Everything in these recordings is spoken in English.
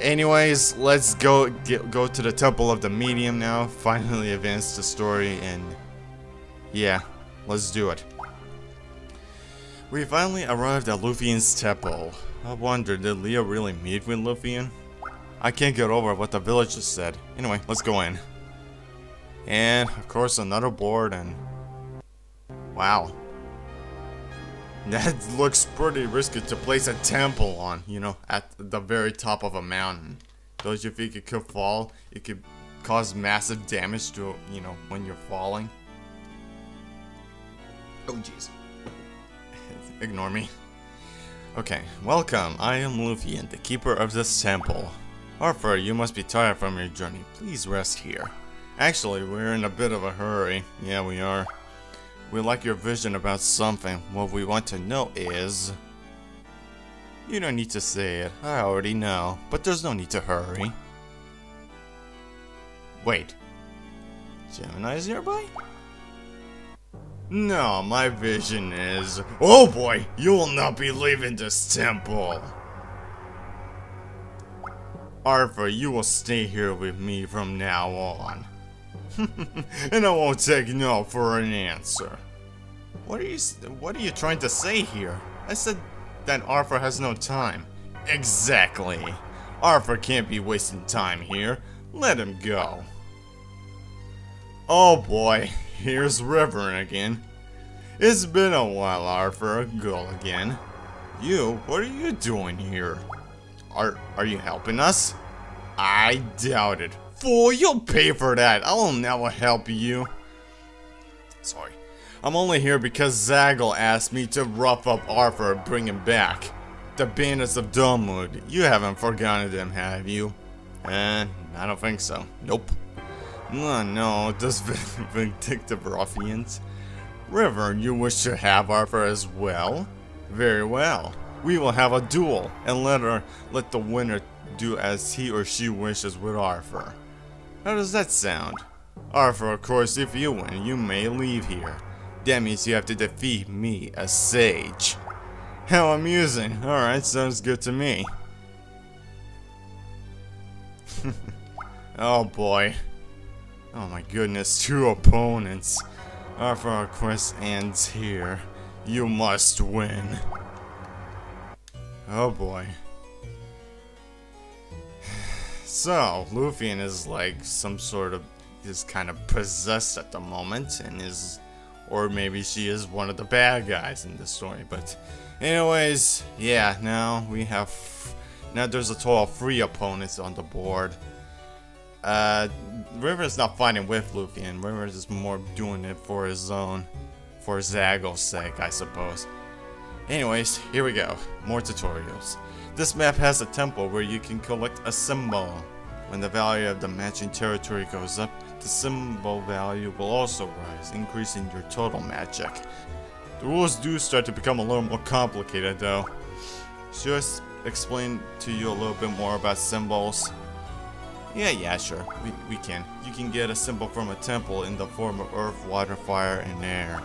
Anyways, let's go to the Temple of the Medium now. Finally advance the story, and yeah, let's do it. We finally arrived at Lufian's temple. I wonder, did Leo really meet with Lufian? I can't get over what the villagers said. Anyway, let's go in. And of course another board, and wow. That looks pretty risky to place a temple on, you know, at the very top of a mountain. Don't you think it could fall? It could cause massive damage to, you know, when you're falling. Oh jeez. Ignore me. Okay, welcome. I am Lufian, the keeper of this temple. Arthur, you must be tired from your journey. Please rest here. Actually, we're in a bit of a hurry. Yeah, we are. We like your vision about something. What we want to know is... You don't need to say it. I already know. But there's no need to hurry. Wait. Gemini is nearby? No, my vision is... Oh boy! You will not be leaving this temple! Arthur, you will stay here with me from now on. And I won't take no for an answer. What are you trying to say here? I said that Arthur has no time. Exactly. Arthur can't be wasting time here. Let him go. Oh boy, here's River again. It's been a while, Arthur. Go again. You, what are you doing here? Are you helping us? I doubt it. Fool, you'll pay for that. I will never help you. Sorry. I'm only here because Zaggle asked me to rough up Arthur and bring him back. The bandits of Dunwood. You haven't forgotten them, have you? I don't think so. Nope. No, those vindictive ruffians. River, you wish to have Arthur as well? Very well. We will have a duel, and let the winner do as he or she wishes with Arthur. How does that sound? Arthur, of course, if you win, you may leave here. That means you have to defeat me, a sage. How amusing. Alright, sounds good to me. Oh boy. Oh my goodness, 2 opponents. Arthur, our quest ends here. You must win. Oh boy. So, Lufian is like some sort of, is kind of possessed at the moment, and is, or maybe she is one of the bad guys in this story, but anyways, yeah, now there's a total of 3 opponents on the board. River's not fighting with Lufian. River is more doing it for his own, for Zaggle's sake, I suppose. Anyways, here we go. More tutorials. This map has a temple where you can collect a symbol. When the value of the matching territory goes up, the symbol value will also rise, increasing your total magic. The rules do start to become a little more complicated though. Should I explain to you a little bit more about symbols? Yeah, sure. We can. You can get a symbol from a temple in the form of earth, water, fire, and air.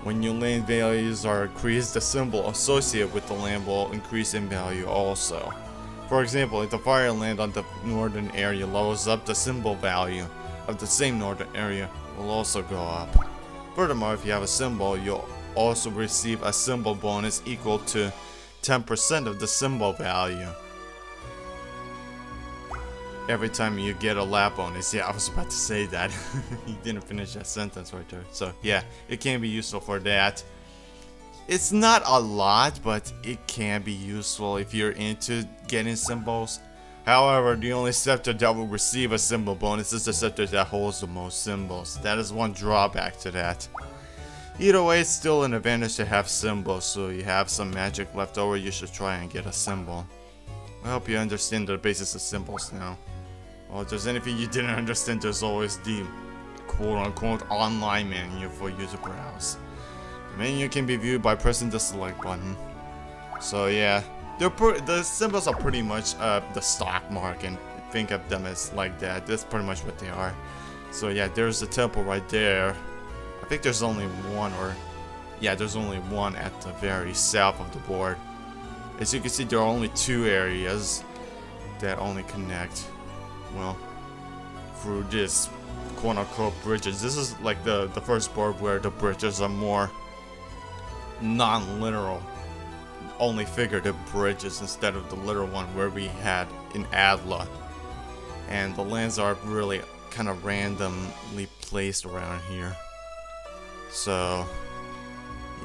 When your land values are increased, the symbol associated with the land will increase in value also. For example, if the fire land on the northern area levels up, the symbol value of the same northern area will also go up. Furthermore, if you have a symbol, you'll also receive a symbol bonus equal to 10% of the symbol value. Every time you get a lap bonus. Yeah, I was about to say that. You didn't finish that sentence right there. So yeah, it can be useful for that. It's not a lot, but it can be useful if you're into getting symbols. However, the only scepter that will receive a symbol bonus is the scepter that holds the most symbols. That is one drawback to that. Either way, it's still an advantage to have symbols, so you have some magic left over, you should try and get a symbol. I hope you understand the basis of symbols now. Well, if there's anything you didn't understand, there's always the quote-unquote online menu for you to browse. The menu can be viewed by pressing the select button. So yeah, the symbols are pretty much the stock market. Think of them as like that. That's pretty much what they are. So yeah, there's the temple right there. I think there's only one, or yeah, there's only one at the very south of the board. As you can see, there are only 2 areas. that only connect, well, through this quote-unquote bridges. This is like the first board where the bridges are more non-literal, only figurative bridges instead of the literal one where we had in Adla. And the lands are really kind of randomly placed around here. So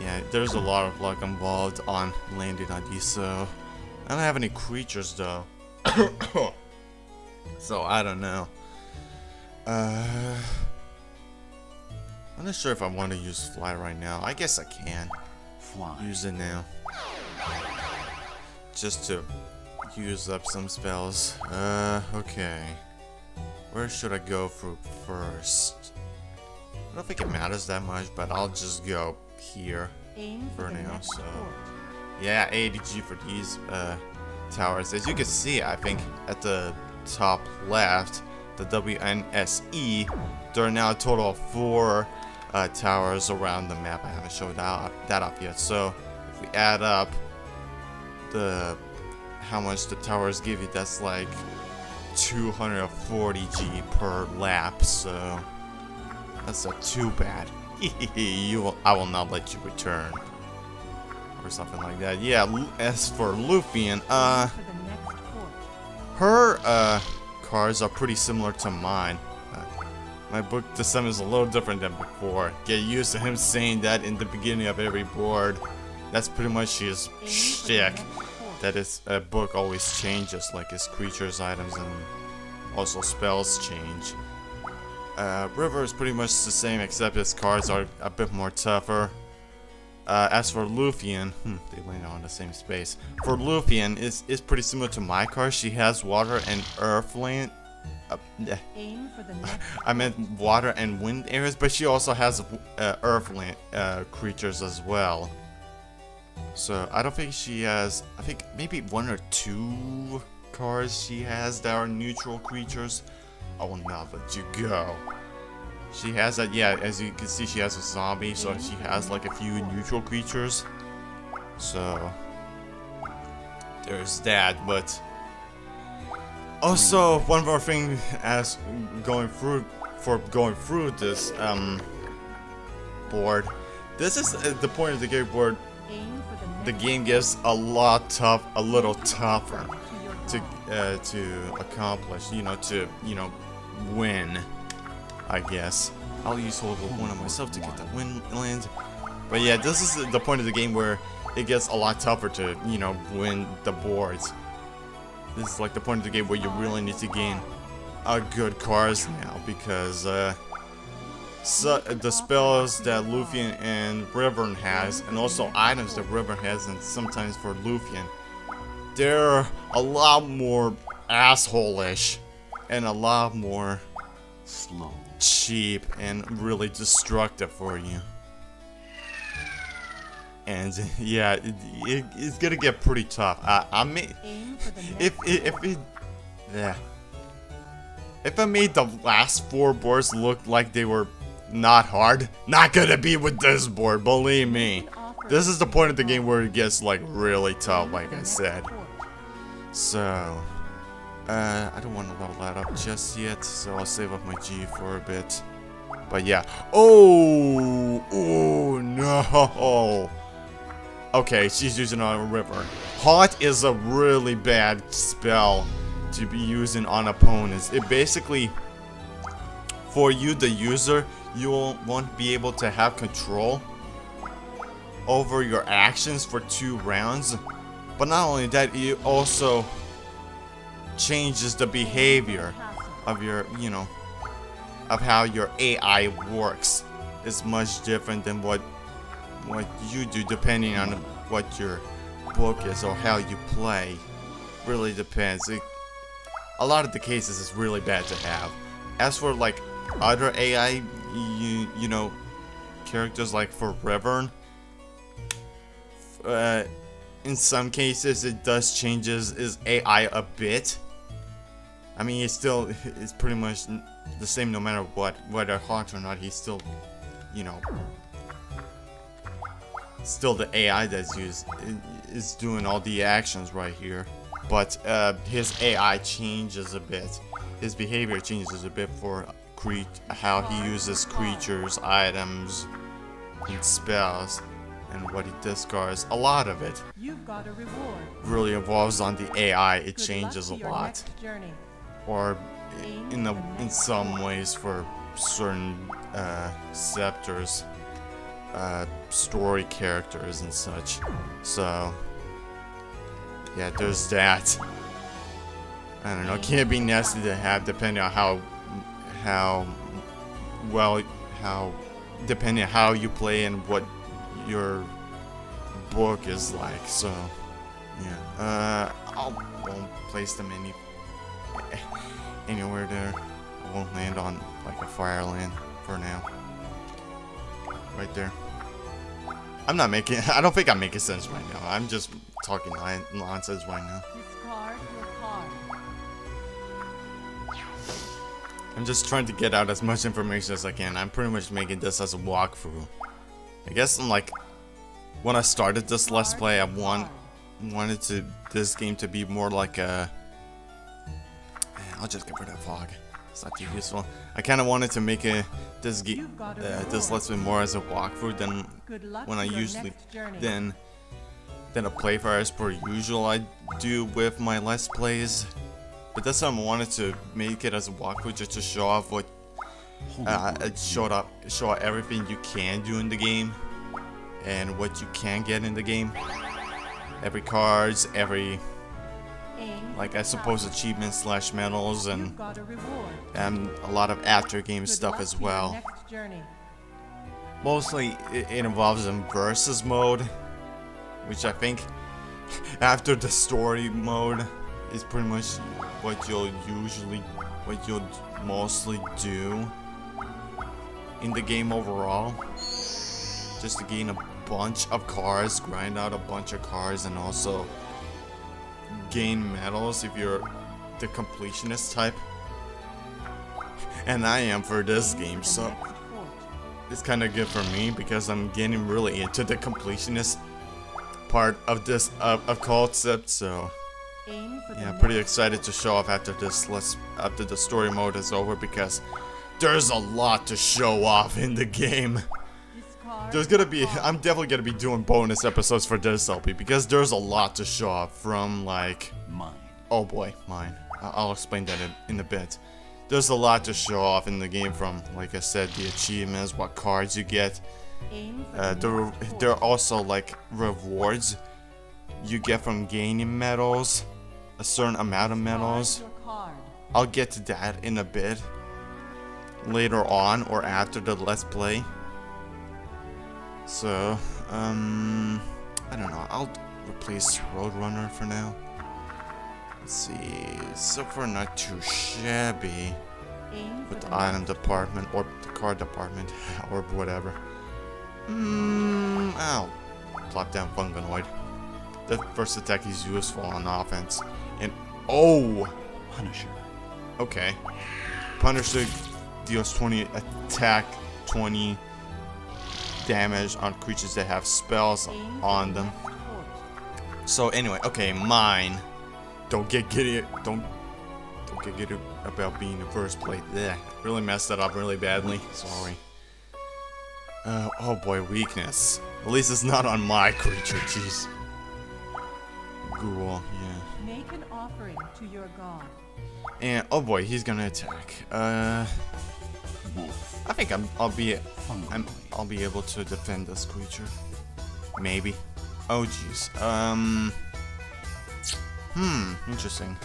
yeah, there's a lot of luck involved on landing on these. So I don't have any creatures though. So I don't know. I'm not sure if I want to use fly right now. I guess I can use it now, just to use up some spells. Okay. Where should I go through first? I don't think it matters that much, but I'll just go here for now. So yeah, ADG for these towers. As you can see, I think at the top left, the WNSE, there are now a total of 4 towers around the map. I haven't showed that off yet. So if we add up how much the towers give you, that's like 240 G per lap. So that's not too bad. I will not let you return, or something like that. Yeah. As for Lufian, her cards are pretty similar to mine. My book to some is a little different than before. Get used to him saying that in the beginning of every board. That's pretty much his shtick. That his book always changes, like his creatures, items, and also spells change. River is pretty much the same, except his cards are a bit more tougher. As for Lufian, they land on the same space. For Lufian, is pretty similar to my card. She has water and earth land. Aim for the next I meant water and wind areas, but she also has earth land creatures as well. So I don't think she has. I think maybe 1 or 2 cards she has that are neutral creatures. I will not let you go. She has that, yeah, as you can see, she has a zombie, so she has like a few neutral creatures. So there's that, but also one more thing as going through this board. This is the point of the game board. The game gets a little tougher to accomplish, to win, I guess. I'll use hold of one on myself to get that win land. But yeah, this is the point of the game where it gets a lot tougher to, win the boards. This is like the point of the game where you really need to gain good cards now, because so the spells that Lufian and River has, and also items that River has, and sometimes for Lufian, they're a lot more asshole-ish and a lot more slow, cheap, and really destructive for you. And yeah, it's gonna get pretty tough. I mean, if I made the last 4 boards look like they were not hard, not gonna be with this board, believe me. This is the point of the game where it gets like really tough, like I said. So I don't want to level that up just yet, so I'll save up my G for a bit. But yeah. Oh no. Okay, she's using a River. Hot is a really bad spell to be using on opponents. It basically, for you, the user, you won't be able to have control over your actions for 2 rounds. But not only that, it also changes the behavior of your, of how your AI works. It's much different than what you do, depending on what your book is or how you play. Really depends. A lot of the cases is really bad to have. As for like other AI, characters like for Revern, in some cases it does changes his AI a bit. I mean, it's pretty much the same no matter what, whether hot or not. He's still, still the AI that's used is doing all the actions right here. but his AI changes a bit. His behavior changes a bit for how he uses creatures, items, and spells, and what he discards. A lot of it You've got a reward. really evolves on the AI. It Good changes a luck to your lot, next journey. or in some ways for certain scepters, story characters and such. So yeah, there's that. I don't know. It can't be nasty to have, depending on depending on how you play and what your book is like. So yeah, I won't place them anywhere there. I won't land on like a fireland for now. Right there. I don't think I'm making sense right now. I'm just talking nonsense right now. Discard your card. I'm just trying to get out as much information as I can. I'm pretty much making this as a walkthrough. I guess when I started this Let's Play, I wanted this game to be more like a... I'll just get rid of fog. It's not too useful. I kind of wanted to make this Let's Play more as a walkthrough than when I usually than a playthrough as per usual I do with my Let's Plays. But this time I wanted to make it as a walkthrough just to show off what show off everything you can do in the game and what you can get in the game. Every cards, every I suppose achievements / medals and a lot of after game stuff as well. Mostly it involves in versus mode, which I think after the story mode is pretty much what you'll mostly do in the game overall. Just to gain a bunch of cards, grind out a bunch of cards, and also gain medals if you're the completionist type. And I am for this game, so it's kind of good for me because I'm getting really into the completionist part of this of Culdcept. So yeah, I'm pretty excited to show off after the story mode is over, because there's a lot to show off in the game. I'm definitely gonna be doing bonus episodes for this LP because there's a lot to show off from mine. Oh boy, mine. I'll explain that in a bit. There's a lot to show off in the game from, like I said, the achievements, what cards you get. There are also like rewards you get from gaining medals, a certain amount of medals. I'll get to that in a bit later on or after the Let's Play. So, I don't know. I'll replace Roadrunner for now. Let's see. So far, not too shabby with the item department or the card department or whatever. I'll plop down Fungonoid. The first attack is useful on offense. And Punisher. Okay. Punisher deals 20 attack, 20 damage on creatures that have spells on them. So anyway, okay, mine. Don't get giddy about being the first plate. Yeah, really messed that up really badly. Sorry. Oh boy, weakness. At least it's not on my creature. Jeez. Ghoul, yeah. Make an offering to your god. And oh boy, he's gonna attack. I think I'll be able to defend this creature. Maybe. Oh jeez. Interesting.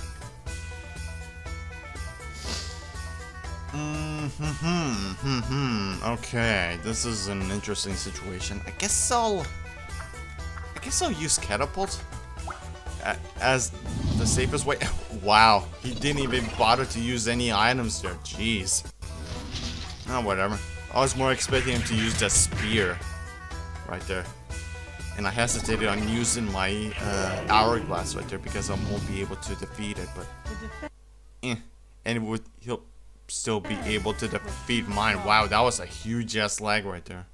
Okay, this is an interesting situation. I guess I'll use catapult as the safest way. Wow, he didn't even bother to use any items there. Jeez. Oh, whatever. I was more expecting him to use the spear right there. And I hesitated on using my hourglass right there because I won't be able to defeat it, but and he'll still be able to defeat mine. Wow, that was a huge ass lag right there.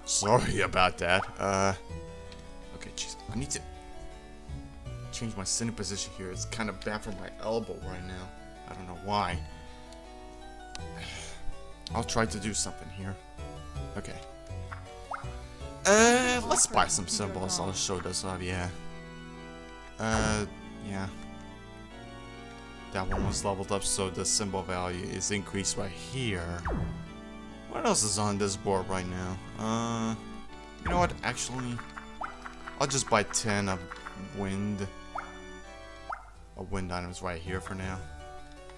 Sorry about that. Okay, jeez, I need to change my sitting position here. It's kind of bad for my elbow right now. I don't know why. I'll try to do something here. Okay. Let's buy some symbols. I'll show this off, yeah. Yeah. That one was leveled up, so the symbol value is increased right here. What else is on this board right now? You know what? Actually, I'll just buy 10 of wind items right here for now.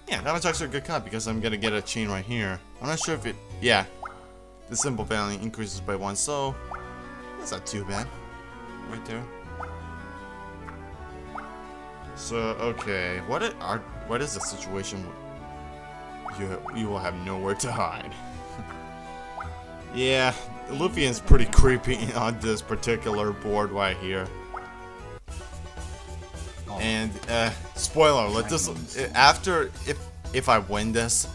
Yeah, that was actually a good cut because I'm gonna get a chain right here. I'm not sure if it... Yeah. The symbol value increases by 1, so... That's not too bad. Right there. So, okay. What is the situation? You will have nowhere to hide. Yeah, Lufian's pretty creepy on this particular board right here. And spoiler alert, this after if I win this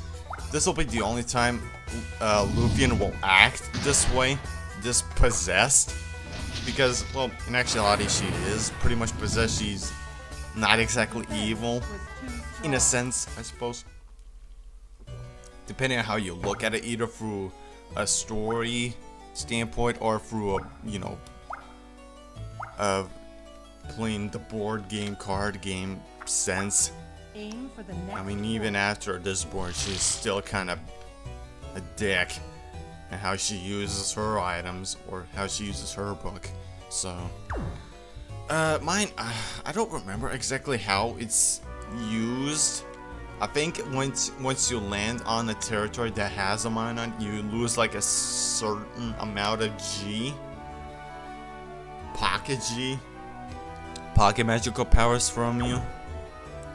will be the only time Lufian will act this way, this possessed, because well, in actuality she is pretty much possessed. She's not exactly evil in a sense, I suppose, depending on how you look at it, either through a story standpoint or through a, you know, playing the board game, card game sense. I mean, even after this board, she's still kind of a dick in how she uses her items or how she uses her book. So, mine, I don't remember exactly how it's used. I think once you land on a territory that has a mine on, you lose like a certain amount of G. Pocket magical powers from you.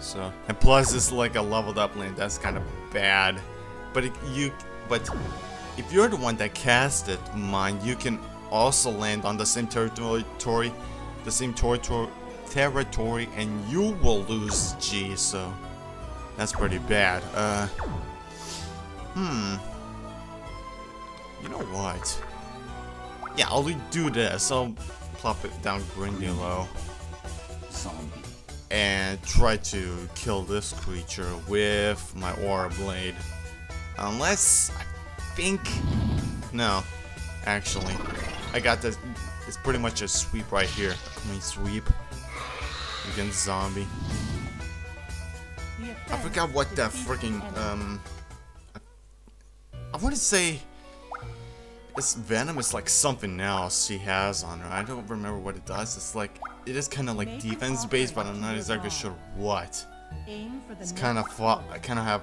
So, and plus it's like a leveled up land. That's kind of bad. But if you're the one that casted mine, you can also land on the same territory, and you will lose G. So that's pretty bad. You know what? Yeah, I'll do this. I'll plop it down grindy low and try to kill this creature with my aura blade. Unless I think no, actually, I got this. It's pretty much a sweep right here. I mean, sweep against zombie. I forgot what that freaking I want to say it's venom is like something else she has on her. I don't remember what it does. It's like it is kind of like defense based, but I'm not exactly sure what. It's kind of I kind of have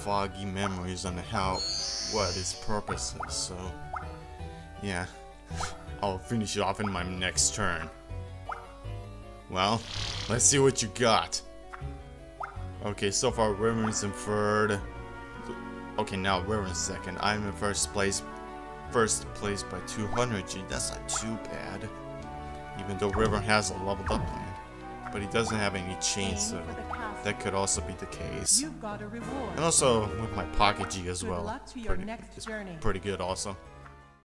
foggy memories on what its purpose is. So yeah, I'll finish it off in my next turn. Well, let's see what you got. Okay, so far River's in third. Okay, now River's second. I'm in first place by 200 G. That's not too bad. Even though River has a leveled up land. But he doesn't have any chains, so that could also be the case. And also with my pocket G as well. It's pretty good also.